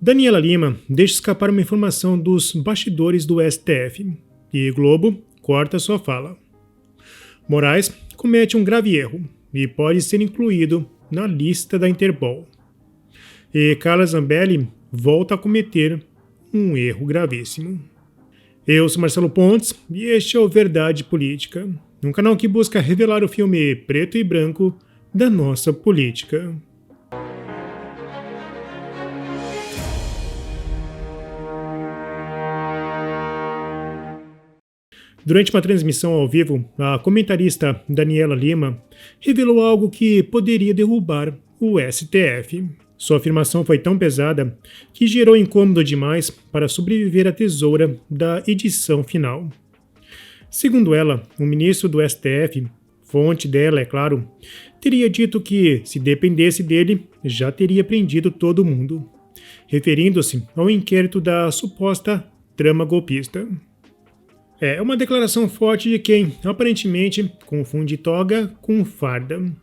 Daniela Lima deixa escapar uma informação dos bastidores do STF e Globo corta sua fala. Moraes comete um grave erro e pode ser incluído na lista da Interpol. E Carla Zambelli volta a cometer um erro gravíssimo. Eu sou Marcelo Pontes e este é o Verdade Política, um canal que busca revelar o filme preto e branco da nossa política. Durante uma transmissão ao vivo, a comentarista Daniela Lima revelou algo que poderia derrubar o STF. Sua afirmação foi tão pesada que gerou incômodo demais para sobreviver à tesoura da edição final. Segundo ela, o ministro do STF, fonte dela, é claro, teria dito que, se dependesse dele, já teria prendido todo mundo, referindo-se ao inquérito da suposta trama golpista. É uma declaração forte de quem, aparentemente, confunde toga com farda,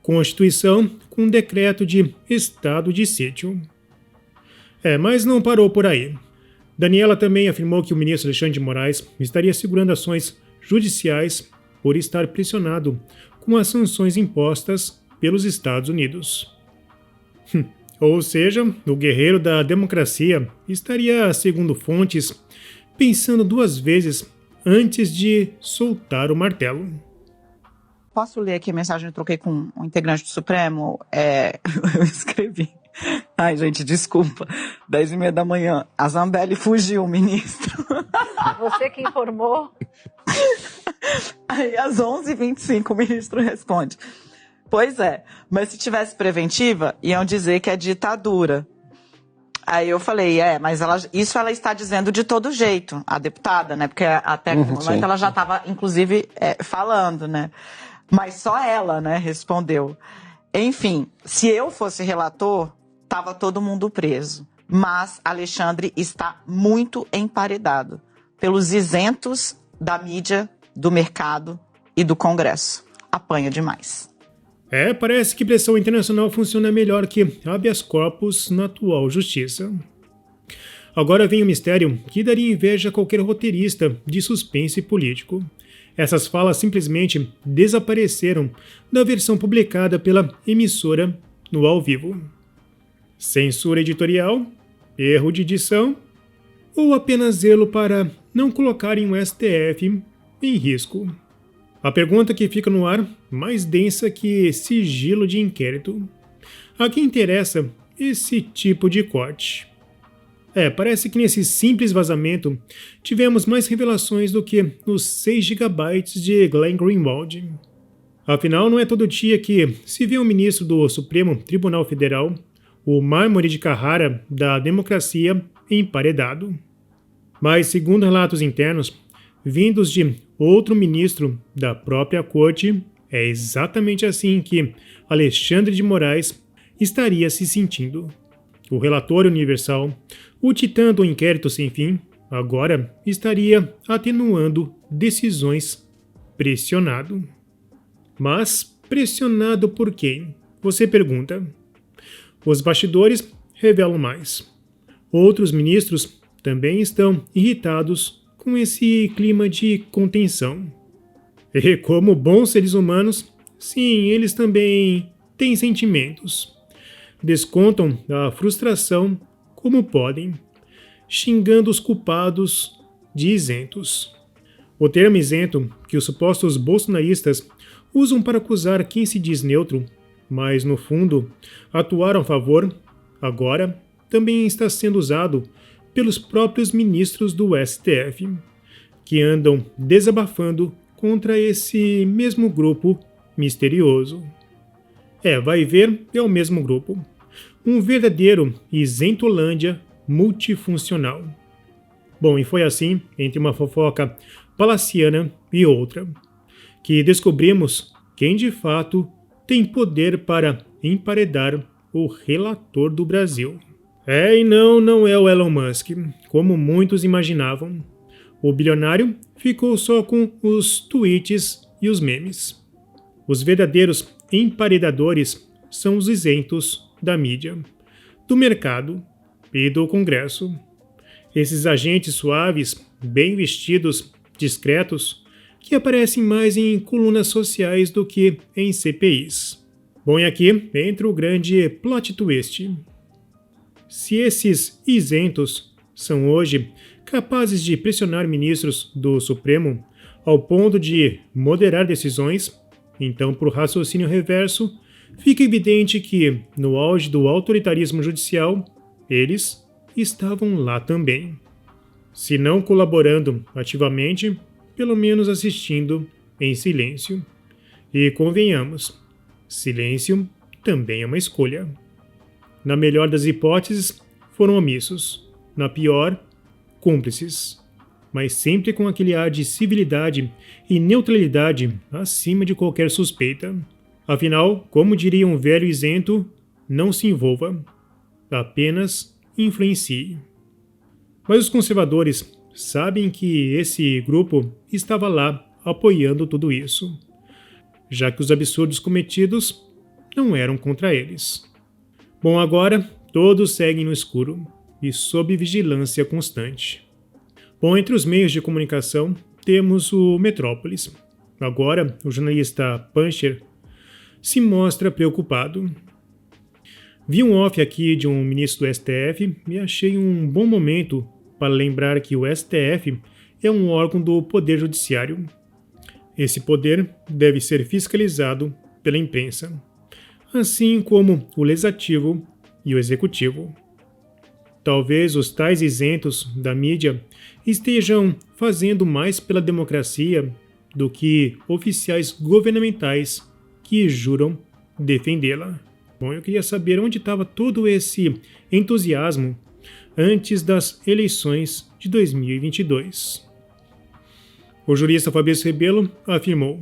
Constituição com decreto de estado de sítio. Mas não parou por aí. Daniela também afirmou que o ministro Alexandre de Moraes estaria segurando ações judiciais por estar pressionado com as sanções impostas pelos Estados Unidos. Ou seja, o guerreiro da democracia estaria, segundo fontes, pensando duas vezes antes de soltar o martelo. Posso ler aqui a mensagem que eu troquei com um integrante do Supremo? Eu escrevi. Ai, gente, desculpa. 10h30 da manhã. A Zambelli fugiu, ministro. Você que informou? Aí, às 11h25, o ministro responde. Pois é, mas se tivesse preventiva, iam dizer que é ditadura. Aí eu falei, mas isso ela está dizendo de todo jeito, a deputada, né? Porque até aquele momento ela já estava, inclusive, falando, né? Mas só ela, né, respondeu. Enfim, se eu fosse relator, estava todo mundo preso. Mas Alexandre está muito emparedado pelos isentos da mídia, do mercado e do Congresso. Apanha demais. Parece que pressão internacional funciona melhor que habeas corpus na atual justiça. Agora vem o mistério que daria inveja a qualquer roteirista de suspense político. Essas falas simplesmente desapareceram da versão publicada pela emissora no ao vivo. Censura editorial? Erro de edição? Ou apenas zelo para não colocarem o STF em risco? A pergunta que fica no ar, mais densa que sigilo de inquérito. A quem interessa esse tipo de corte? Parece que nesse simples vazamento tivemos mais revelações do que nos 6 GB de Glenn Greenwald. Afinal, não é todo dia que se vê um ministro do Supremo Tribunal Federal, o mármore de Carrara da democracia, emparedado. Mas, segundo relatos internos, vindos de outro ministro da própria corte, é exatamente assim que Alexandre de Moraes estaria se sentindo. O relatório universal, o titã do inquérito sem fim, agora estaria atenuando decisões, pressionado. Mas pressionado por quem? Você pergunta. Os bastidores revelam mais. Outros ministros também estão irritados com esse clima de contenção. E como bons seres humanos, sim, eles também têm sentimentos. Descontam a frustração como podem, xingando os culpados de isentos. O termo isento, que os supostos bolsonaristas usam para acusar quem se diz neutro, mas no fundo atuaram a favor, agora também está sendo usado pelos próprios ministros do STF, que andam desabafando contra esse mesmo grupo misterioso. Vai ver, é o mesmo grupo. Um verdadeiro isentolândia multifuncional. Bom, e foi assim, entre uma fofoca palaciana e outra, que descobrimos quem de fato tem poder para emparedar o relator do Brasil. E não é o Elon Musk, como muitos imaginavam. O bilionário ficou só com os tweets e os memes. Os verdadeiros emparedadores são os isentos da mídia, do mercado e do Congresso. Esses agentes suaves, bem vestidos, discretos, que aparecem mais em colunas sociais do que em CPIs. Bom, e aqui entra o grande plot twist. Se esses isentos são hoje capazes de pressionar ministros do Supremo ao ponto de moderar decisões, então, por raciocínio reverso, fica evidente que, no auge do autoritarismo judicial, eles estavam lá também. Se não colaborando ativamente, pelo menos assistindo em silêncio. E convenhamos, silêncio também é uma escolha. Na melhor das hipóteses, foram omissos. Na pior, cúmplices. Mas sempre com aquele ar de civilidade e neutralidade acima de qualquer suspeita. Afinal, como diria um velho isento, não se envolva, apenas influencie. Mas os conservadores sabem que esse grupo estava lá apoiando tudo isso, já que os absurdos cometidos não eram contra eles. Bom, agora todos seguem no escuro e sob vigilância constante. Bom, entre os meios de comunicação temos o Metrópolis. Agora, o jornalista Puncher se mostra preocupado. Vi um off aqui de um ministro do STF e achei um bom momento para lembrar que o STF é um órgão do Poder Judiciário. Esse poder deve ser fiscalizado pela imprensa, assim como o Legislativo e o Executivo. Talvez os tais isentos da mídia estejam fazendo mais pela democracia do que oficiais governamentais que juram defendê-la. Bom, eu queria saber onde estava todo esse entusiasmo antes das eleições de 2022. O jurista Fabrício Rebelo afirmou: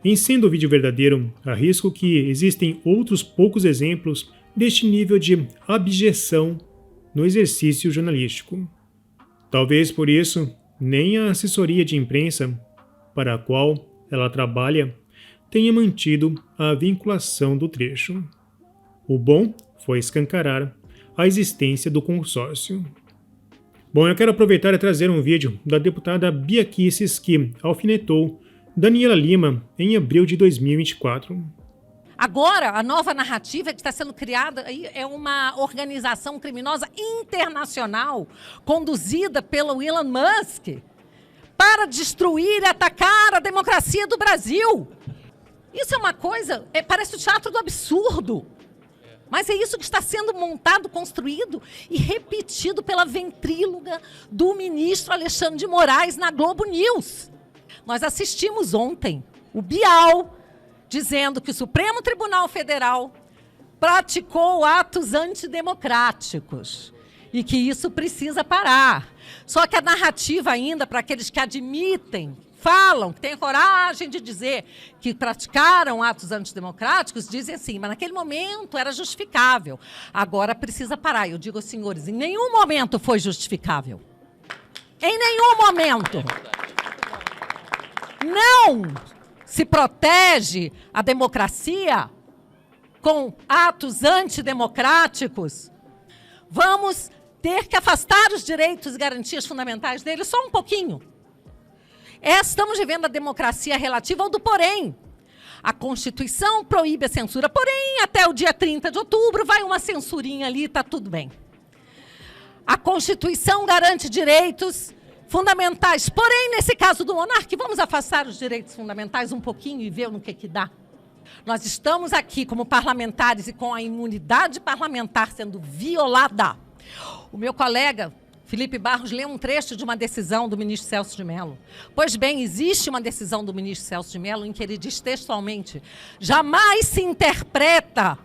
em sendo o vídeo verdadeiro, arrisco que existem outros poucos exemplos deste nível de abjeção no exercício jornalístico. Talvez por isso, nem a assessoria de imprensa, para a qual ela trabalha, tenha mantido a vinculação do trecho. O bom foi escancarar a existência do consórcio. Bom, eu quero aproveitar e trazer um vídeo da deputada Bia Kicis, que alfinetou Daniela Lima em abril de 2024. Agora, a nova narrativa que está sendo criada aí é uma organização criminosa internacional conduzida pelo Elon Musk para destruir e atacar a democracia do Brasil. Isso é uma coisa, parece o teatro do absurdo. Mas é isso que está sendo montado, construído e repetido pela ventríloga do ministro Alexandre de Moraes na Globo News. Nós assistimos ontem o Bial dizendo que o Supremo Tribunal Federal praticou atos antidemocráticos e que isso precisa parar. Só que a narrativa ainda, para aqueles que admitem, falam, que têm coragem de dizer que praticaram atos antidemocráticos, dizem assim, mas naquele momento era justificável. Agora precisa parar. Eu digo aos senhores, em nenhum momento foi justificável. Em nenhum momento. Não se protege a democracia com atos antidemocráticos. Vamos ter que afastar os direitos e garantias fundamentais deles só um pouquinho. Estamos vivendo a democracia relativa ao do porém. A Constituição proíbe a censura, porém, até o dia 30 de outubro vai uma censurinha ali, está tudo bem. A Constituição garante direitos fundamentais, porém, nesse caso do monarca, vamos afastar os direitos fundamentais um pouquinho e ver no que dá. Nós estamos aqui como parlamentares e com a imunidade parlamentar sendo violada. O meu colega Felipe Barros leu um trecho de uma decisão do ministro Celso de Mello. Pois bem, existe uma decisão do ministro Celso de Mello em que ele diz textualmente: jamais se interpreta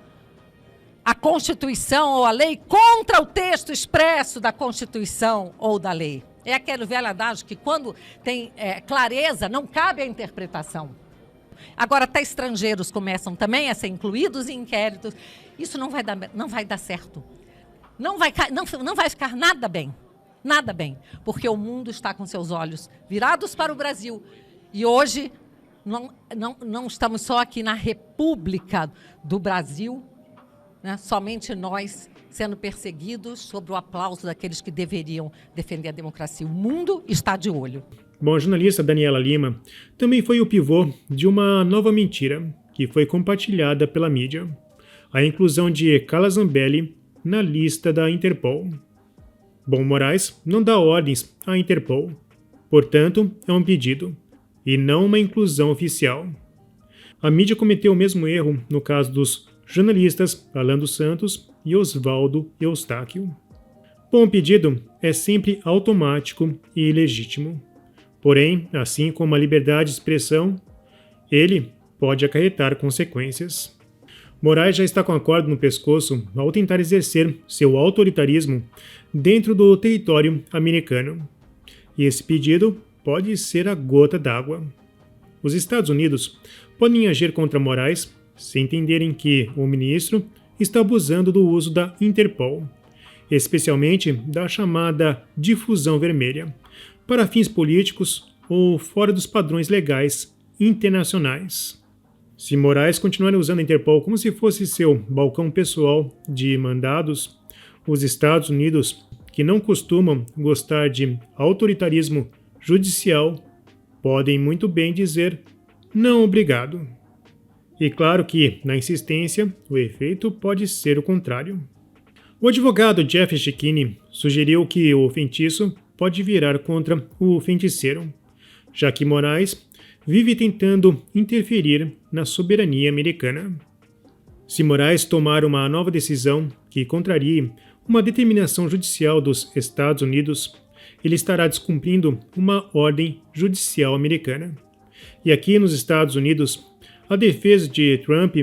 a Constituição ou a lei contra o texto expresso da Constituição ou da lei. É aquele velho adágio que quando tem clareza, não cabe a interpretação. Agora, até estrangeiros começam também a ser incluídos em inquéritos. Isso não vai dar certo. Não vai ficar nada bem. Nada bem, porque o mundo está com seus olhos virados para o Brasil. E hoje não estamos só aqui na República do Brasil, né? Somente nós sendo perseguidos sob o aplauso daqueles que deveriam defender a democracia. O mundo está de olho. Bom, a jornalista Daniela Lima também foi o pivô de uma nova mentira que foi compartilhada pela mídia: a inclusão de Carla Zambelli na lista da Interpol. Bom, Moraes não dá ordens à Interpol, portanto, é um pedido, e não uma inclusão oficial. A mídia cometeu o mesmo erro no caso dos jornalistas Alan dos Santos e Oswaldo Eustáquio. Bom, o pedido é sempre automático e legítimo. Porém, assim como a liberdade de expressão, ele pode acarretar consequências. Moraes já está com a corda no pescoço ao tentar exercer seu autoritarismo dentro do território americano. E esse pedido pode ser a gota d'água. Os Estados Unidos podem agir contra Moraes se entenderem que o ministro está abusando do uso da Interpol, especialmente da chamada difusão vermelha, para fins políticos ou fora dos padrões legais internacionais. Se Moraes continuar usando a Interpol como se fosse seu balcão pessoal de mandados, os Estados Unidos, que não costumam gostar de autoritarismo judicial, podem muito bem dizer não obrigado. E claro que, na insistência, o efeito pode ser o contrário. O advogado Jeff Schickini sugeriu que o feitiço pode virar contra o feiticeiro, já que Moraes vive tentando interferir na soberania americana. Se Moraes tomar uma nova decisão que contrarie uma determinação judicial dos Estados Unidos, ele estará descumprindo uma ordem judicial americana. E aqui nos Estados Unidos, a defesa de Trump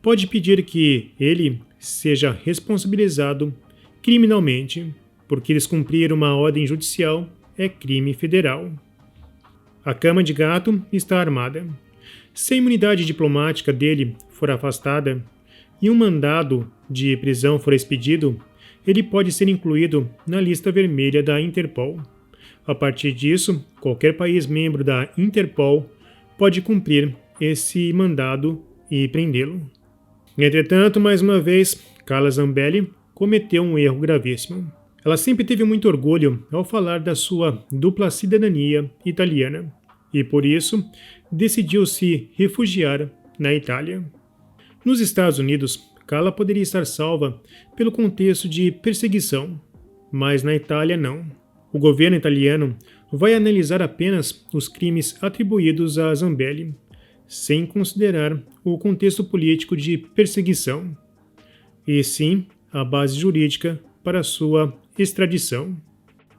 pode pedir que ele seja responsabilizado criminalmente, porque descumprir uma ordem judicial é crime federal. A cama de gato está armada. Se a imunidade diplomática dele for afastada e um mandado de prisão for expedido, ele pode ser incluído na lista vermelha da Interpol. A partir disso, qualquer país membro da Interpol pode cumprir esse mandado e prendê-lo. Entretanto, mais uma vez, Carla Zambelli cometeu um erro gravíssimo. Ela sempre teve muito orgulho ao falar da sua dupla cidadania italiana e, por isso, decidiu se refugiar na Itália. Nos Estados Unidos, Carla poderia estar salva pelo contexto de perseguição, mas na Itália não. O governo italiano vai analisar apenas os crimes atribuídos a Zambelli, sem considerar o contexto político de perseguição, e sim a base jurídica para sua extradição.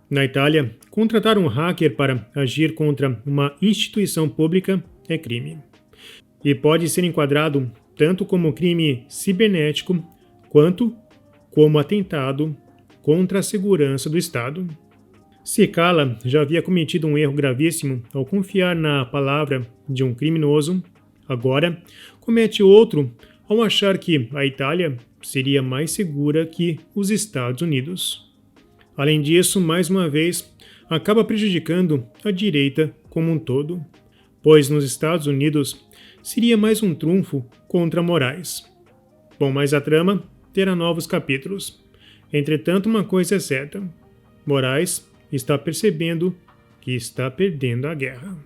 Na Itália, contratar um hacker para agir contra uma instituição pública é crime, e pode ser enquadrado tanto como crime cibernético quanto como atentado contra a segurança do Estado. Se Carla já havia cometido um erro gravíssimo ao confiar na palavra de um criminoso, agora comete outro ao achar que a Itália seria mais segura que os Estados Unidos. Além disso, mais uma vez, acaba prejudicando a direita como um todo, pois nos Estados Unidos seria mais um trunfo contra Moraes. Bom, mas a trama terá novos capítulos. Entretanto, uma coisa é certa: Moraes está percebendo que está perdendo a guerra.